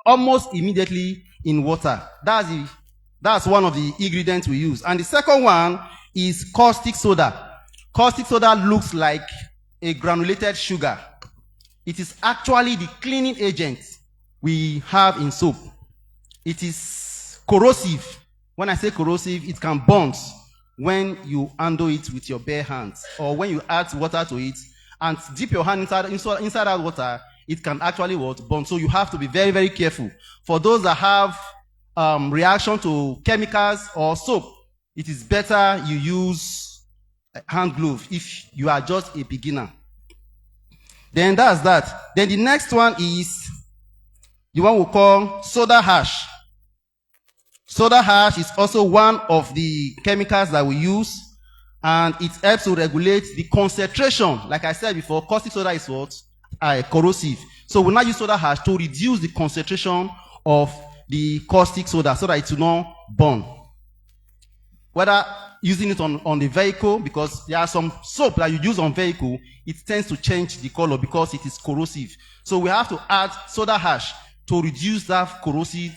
almost immediately in water. That's one of the ingredients we use. And the second one is caustic soda. Caustic soda looks like a granulated sugar. It is actually the cleaning agent we have in soap. It is corrosive. When I say corrosive, it can bounce when you handle it with your bare hands, or when you add water to it and dip your hand inside that water, it can actually burn. So you have to be very, very careful. For those that have reaction to chemicals or soap, it is better you use hand glove if you are just a beginner. Then that's that. Then the next one is the one we call soda ash. Soda ash is also one of the chemicals that we use, and it helps to regulate the concentration. Like I said before, caustic soda is what? Corrosive. So we now use soda ash to reduce the concentration of the caustic soda so that it will not burn. Whether using it on the vehicle, because there are some soap that you use on vehicle, it tends to change the color because it is corrosive. So we have to add soda ash to reduce that corrosive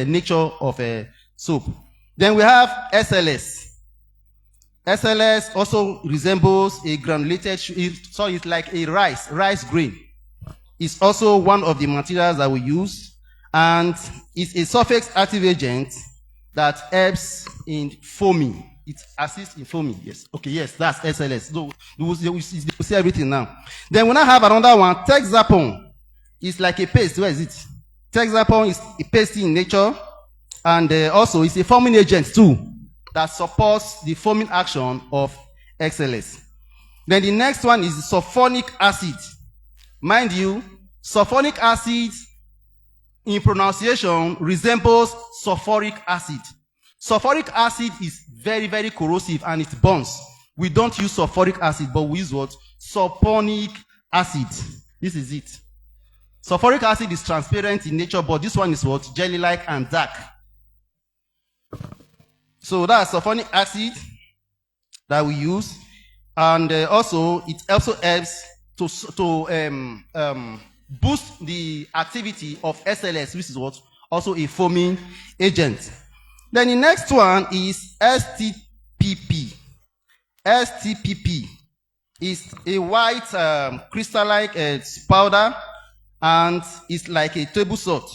nature of soap. Then we have SLS. SLS also resembles a granulated, it's like a rice grain. It's also one of the materials that we use, and it's a surface active agent that helps in foaming. It assists in foaming. Yes. Okay. Yes, that's SLS. So you see everything now. Then we now have another one, Texapon. It's like a paste. Where is it? Texapon is a paste in nature, and also it's a foaming agent too that supports the foaming action of XLS. Then the next one is sulfonic acid. Mind you, sulfonic acid in pronunciation resembles sulfuric acid. Sulfuric acid is very, very corrosive and it burns. We don't use sulfuric acid, but we use what? Sulfonic acid. This is it. Sulfuric acid is transparent in nature, but this one is what? Jelly-like and dark. So that's sulfonic acid that we use. And also, it also helps to boost the activity of SLS, which is what? Also a foaming agent. Then the next one is STPP. STPP is a white crystal-like powder, and it's like a table salt.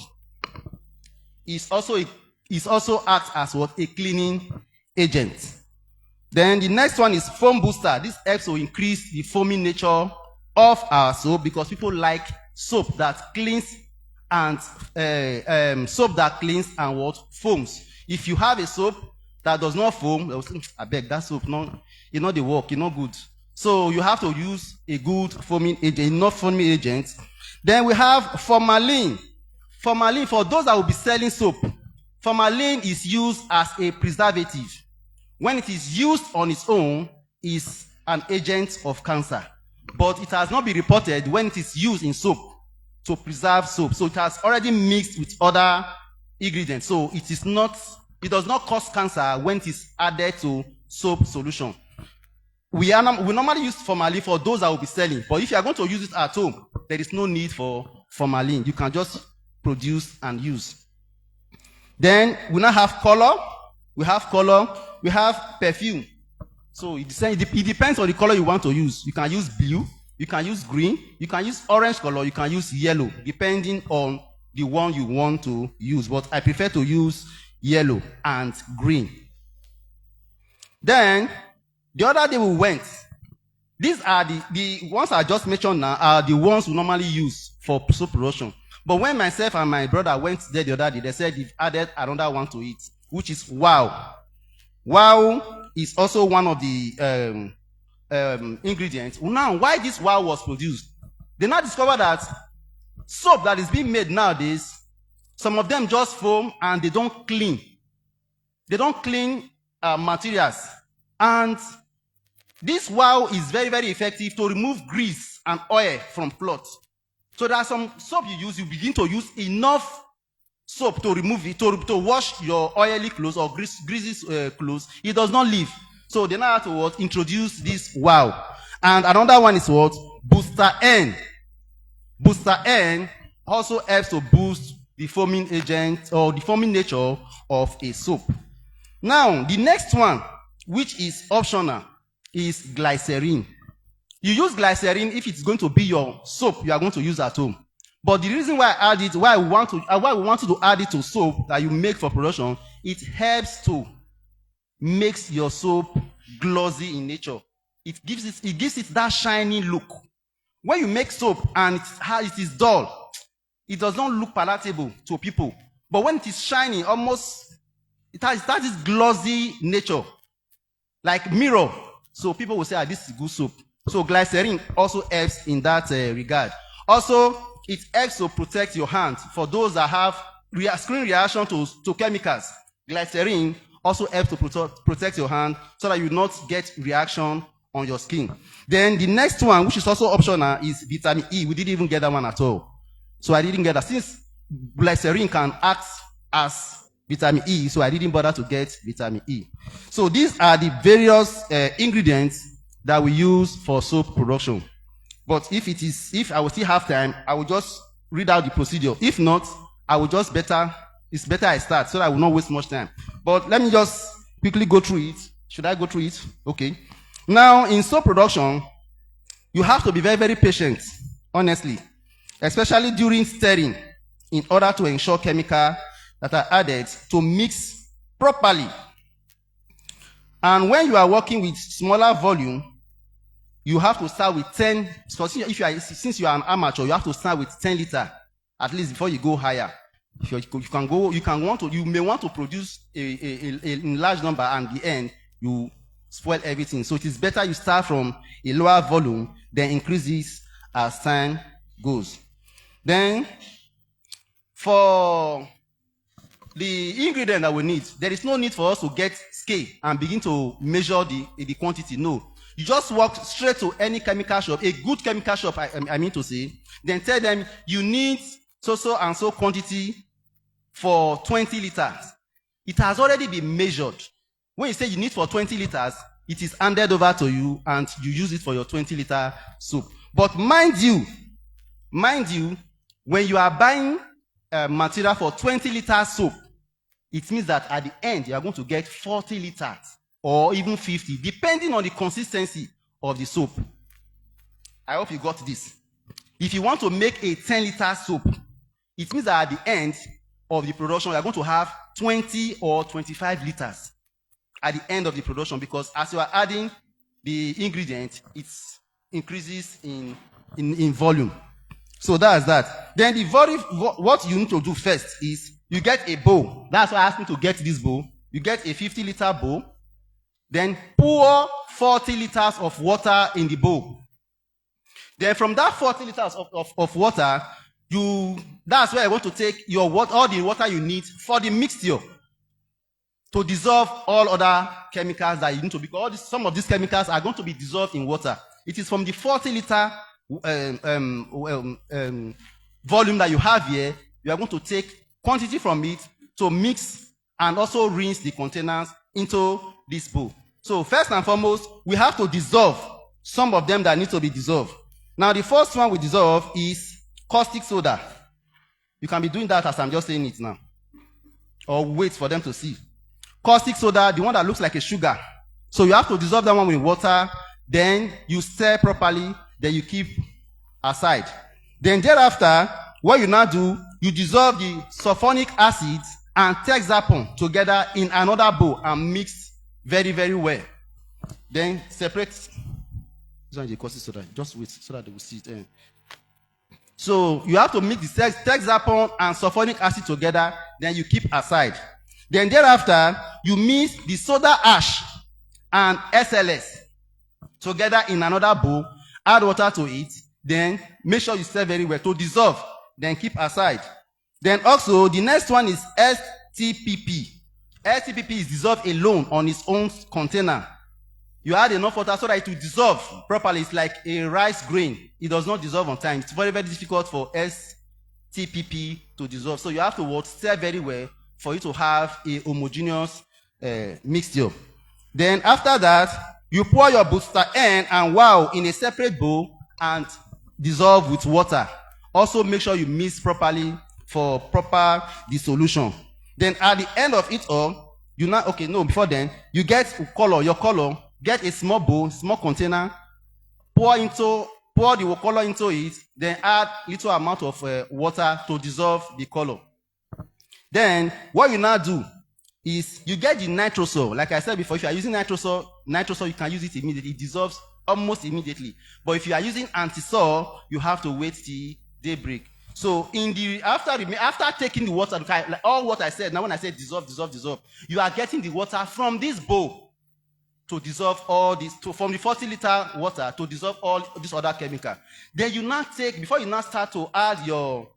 It also acts as what? A cleaning agent. Then the next one is foam booster. This helps to increase the foaming nature of our soap, because people like soap that cleans and soap that cleans and what? Foams. If you have a soap that does not foam, they'll say, I beg, that soap, it's not the work, it's not good. So you have to use a good foaming agent, enough foaming agent. Then we have formalin. Formalin, for those that will be selling soap, formalin is used as a preservative. When it is used on its own, is an agent of cancer. But it has not been reported when it is used in soap to preserve soap. So it has already mixed with other ingredients. So it does not cause cancer when it is added to soap solution. We normally use formalin for those that will be selling. But if you are going to use it at home, there is no need for formalin. You can just produce and use. Then we now have color. We have perfume. So it depends on the color you want to use. You can use blue, you can use green, you can use orange color, you can use yellow, depending on the one you want to use. But I prefer to use yellow and green. Then the other day we went. These are the ones I just mentioned now are the ones we normally use for soap production. But when myself and my brother went there the other day, they said they've added another one to it, which is Wow. Wow is also one of the ingredients. Now, why this Wow was produced? They now discovered that soap that is being made nowadays, some of them just foam and they don't clean. They don't clean materials. And this Wow is very, very effective to remove grease and oil from cloth. So there are some soap you begin to use enough soap to remove it, to wash your oily clothes or greasy clothes. It does not leave. So they now have to introduce this Wow. And another one is what? Booster N. Booster N also helps to boost the foaming agent or the foaming nature of a soap. Now, the next one, which is optional, is glycerin. You use glycerin if it's going to be your soap you are going to use at home. But the reason why I add it, why we want you to add it to soap that you make for production, it helps to make your soap glossy in nature. It gives it that shiny look. When you make soap and it is dull, it does not look palatable to people. But when it is shiny, it has this glossy nature, like mirror. So people will say, this is good soap. So glycerin also helps in that regard. Also, it helps to protect your hands. For those that have screen reaction to chemicals, glycerin also helps to protect your hand so that you do not get reaction on your skin. Then the next one, which is also optional, is vitamin E. We didn't even get that one at all. So I didn't get that. Since glycerin can act as vitamin E, so I didn't bother to get vitamin E. So these are the various ingredients that we use for soap production. But if I will still have time, I will just read out the procedure. If not, I will just it's better I start so that I will not waste much time. But let me just quickly go through it. Should I go through it? Okay. Now, in soap production, you have to be very, very patient, honestly, especially during stirring, in order to ensure chemicals that are added to mix properly. And when you are working with smaller volume, you have to start with 10. Since you are an amateur, you have to start with 10 liters at least before you go higher. You may want to produce a large number, and the end you spoil everything. So it is better you start from a lower volume, then increase this as time goes. Then, for the ingredient that we need, there is no need for us to get scale and begin to measure the quantity. No. You just walk straight to any chemical shop, a good chemical shop, I mean to say, then tell them you need so and so quantity for 20 liters. It has already been measured. When you say you need for 20 liters, it is handed over to you and you use it for your 20-liter soup. But mind you, when you are buying material for 20-liter soap, it means that at the end you are going to get 40 liters or even 50, depending on the consistency of the soap. I hope you got this. If you want to make a 10-liter soap, it means that at the end of the production, you are going to have 20 or 25 liters at the end of the production, because as you are adding the ingredient, it increases in volume. So that's that. Then what you need to do first is you get a bowl. That's why I asked you to get this bowl. You get a 50-liter bowl. Then pour 40 liters of water in the bowl. Then from that 40 liters of water, that's where I want to take all the water you need for the mixture to dissolve all other chemicals that you need to, because some of these chemicals are going to be dissolved in water. It is from the 40-liter volume that you have here, you are going to take quantity from it to mix and also rinse the containers into this bowl. So first and foremost, we have to dissolve some of them that need to be dissolved. Now the first one we dissolve is caustic soda. You can be doing that as I'm just saying it now, or wait for them to see. Caustic soda, the one that looks like a sugar. So you have to dissolve that one with water, then you stir properly, then you keep aside. Then thereafter, what you now do, you dissolve the sulfonic acid and texapon together in another bowl and mix very, very well. Then separate. This one is the caustic soda. Just wait so that they will see it. So you have to mix the texapon and sulfonic acid together, then you keep aside. Then thereafter, you mix the soda ash and SLS together in another bowl, add water to it, then make sure you stir very well to dissolve, then keep aside. Then also, the next one is STPP. STPP is dissolved alone on its own container. You add enough water so that it will dissolve properly. It's like a rice grain. It does not dissolve on time. It's very, very difficult for STPP to dissolve. So you have to stir very well for you to have a homogeneous mixture. Then after that, you pour your booster N and wow in a separate bowl and dissolve with water Also make sure you mix properly for proper dissolution. Then at the end of it all, before then, you get your color, get a small bowl, small container, pour the color into it, then add little amount of water to dissolve the color. Then what you now do is you get the nitrosol. Like I said before, if you are using nitrosol, you can use it immediately. It dissolves almost immediately. But if you are using antisol, you have to wait till daybreak. So after taking the water, like all what I said, now when I say dissolve, you are getting the water from this bowl to dissolve all this, from the 40-liter water to dissolve all this other chemical. Then you now take, before you now start to add your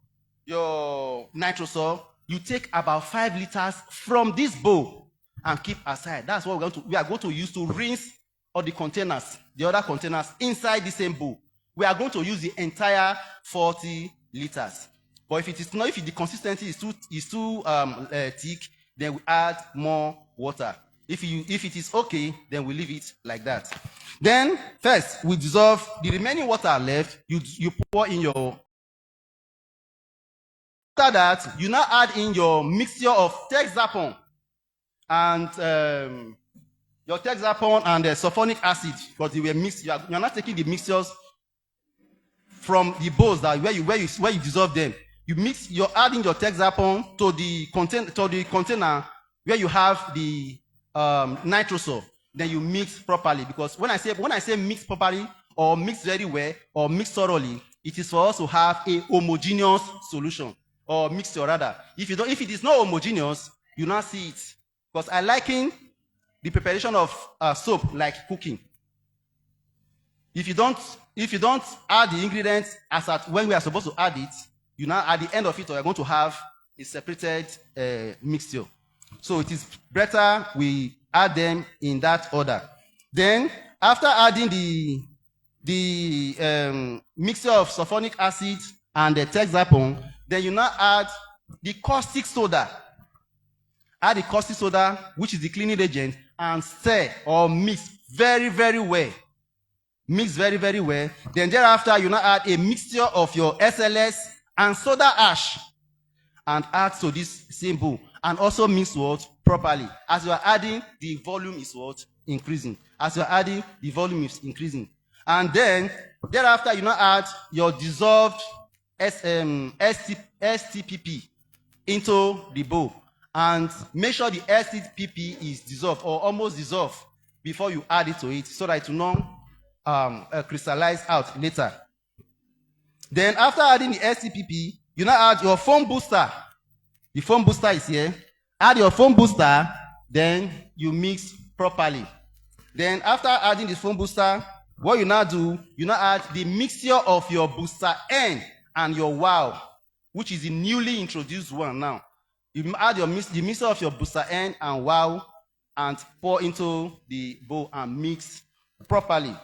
nitrosol, you take about 5 liters from this bowl and keep aside. That's what we are going to use to rinse all the containers, the other containers inside the same bowl. We are going to use the entire 40 liters. But if the consistency is too thick, then we add more water. If it is okay, then we leave it like that. Then first we dissolve the remaining water left. You pour in your. After that, you now add in your mixture of Texapon and sulfonic acid, because they were mixed. You are not taking the mixtures from the bowls where you dissolve them. You're adding your Texapon to the container where you have the nitrosol. Then you mix properly, because when I say mix properly or mix very well or mix thoroughly, it is for us to have a homogeneous solution. Or mixture rather. If it is not homogeneous, you not see it. Because I liken the preparation of soap like cooking. If you don't add the ingredients as at when we are supposed to add it, you now at the end of it, you are going to have a separated mixture. So it is better we add them in that order. Then after adding the mixture of sulfonic acid and the Texapon, then you now add the caustic soda. Add the caustic soda, which is the cleaning agent, and stir or mix very, very well. Mix very, very well. Then thereafter, you now add a mixture of your SLS and soda ash and add to this same bowl. And also mix what? Properly. As you are adding, the volume is what? Increasing. As you are adding, the volume is increasing. And then, thereafter, you now add your dissolved STPP into the bowl, and make sure the STPP is dissolved or almost dissolved before you add it to it, so that it will not crystallize out later. Then after adding the STPP, you now add your foam booster. The foam booster is here. Add your foam booster, then you mix properly. Then after adding the foam booster, what you now do, you now add the mixture of your booster N and your wow, which is the newly introduced one now. You add the mixture of your booster N and wow and pour into the bowl and mix properly.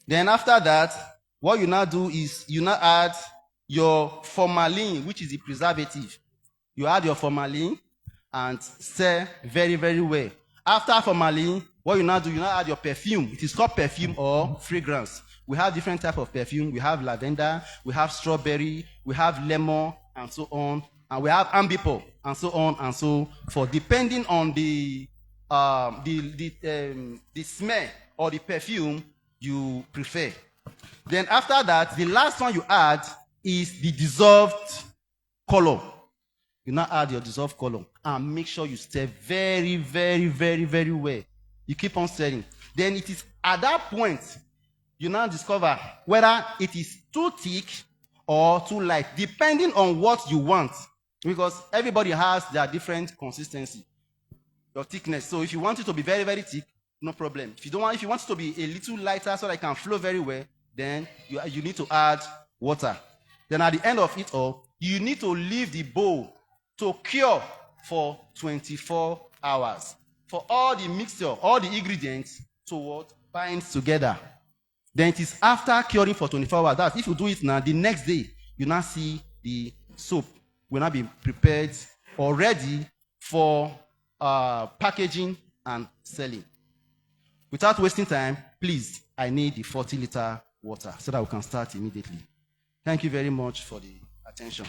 Then after that, what you now do is you now add your formalin, which is the preservative. You add your formalin and stir very, very well. After formalin, what you now do, you now add your perfume. It is called perfume or fragrance. We have different types of perfume. We have lavender, we have strawberry, we have lemon, and so on. And we have ambipor, and so on and so forth, depending on the smell or the perfume you prefer. Then after that, the last one you add is the dissolved color. You now add your dissolved color and make sure you stir very, very, very, very well. You keep on stirring. Then it is at that point you now discover whether it is too thick or too light, depending on what you want. Because everybody has their different consistency, your thickness. So if you want it to be very, very thick, no problem. If you want it to be a little lighter so that it can flow very well, then you need to add water. Then at the end of it all, you need to leave the bowl to cure for 24 hours. For all the mixture, all the ingredients to what? Bind together. Then it is after curing for 24 hours. That's if you do it now, the next day, you now see the soap will now be prepared or ready for packaging and selling. Without wasting time, please, I need the 40-liter water so that we can start immediately. Thank you very much for the attention.